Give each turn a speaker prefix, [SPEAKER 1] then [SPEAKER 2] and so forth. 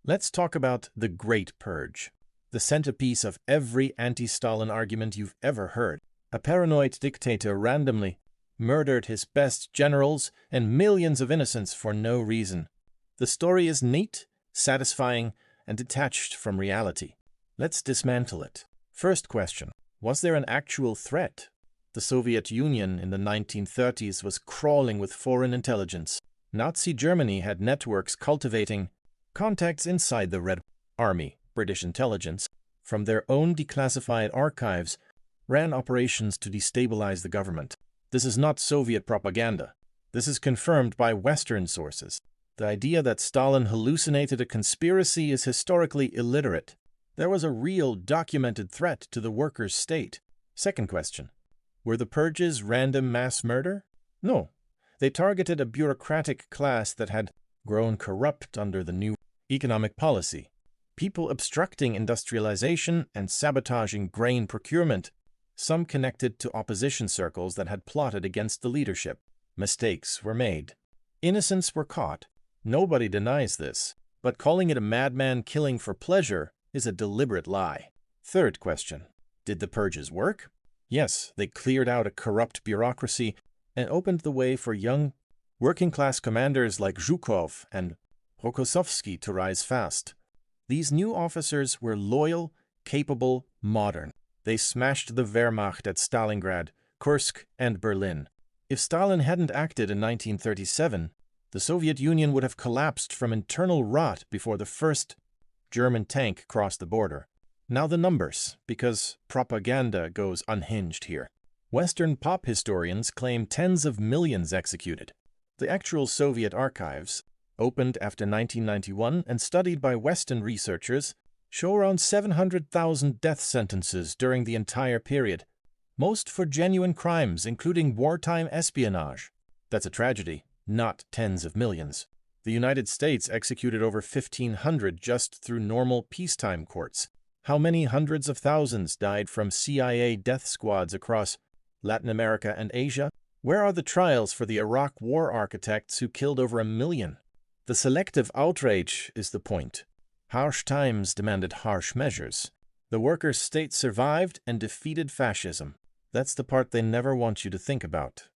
[SPEAKER 1] Let's talk about the Great Purge, the centerpiece of every anti-Stalin argument you've ever heard. A paranoid dictator randomly murdered his best generals and millions of innocents for no reason. The story is neat, satisfying, and detached from reality. Let's dismantle it. First question: was there an actual threat? The Soviet Union in the 1930s was crawling with foreign intelligence. Nazi Germany had networks cultivating contacts inside the Red Army. British intelligence, from their own declassified archives, ran operations to destabilize the government. This is not Soviet propaganda. This is confirmed by Western sources. The idea that Stalin hallucinated a conspiracy is historically illiterate. There was a real documented threat to the workers' state. Second question: were the purges random mass murder? No. They targeted a bureaucratic class that had grown corrupt under the new economic policy. People obstructing industrialization and sabotaging grain procurement, some connected to opposition circles that had plotted against the leadership. Mistakes were made. Innocents were caught. Nobody denies this, but calling it a madman killing for pleasure is a deliberate lie. Third question: did the purges work? Yes, they cleared out a corrupt bureaucracy and opened the way for young, working-class commanders like Zhukov and Rokossovsky to rise fast. These new officers were loyal, capable, modern. They smashed the Wehrmacht at Stalingrad, Kursk, and Berlin. If Stalin hadn't acted in 1937, the Soviet Union would have collapsed from internal rot before the first German tank crossed the border. Now the numbers, because propaganda goes unhinged here. Western pop historians claim tens of millions executed. The actual Soviet archives, opened after 1991 and studied by Western researchers, show around 700,000 death sentences during the entire period, most for genuine crimes, including wartime espionage. That's a tragedy, not tens of millions. The United States executed over 1,500 just through normal peacetime courts. How many hundreds of thousands died from CIA death squads across Latin America and Asia? Where are the trials for the Iraq war architects who killed over 1 million? The selective outrage is the point. Harsh times demanded harsh measures. The workers' state survived and defeated fascism. That's the part they never want you to think about.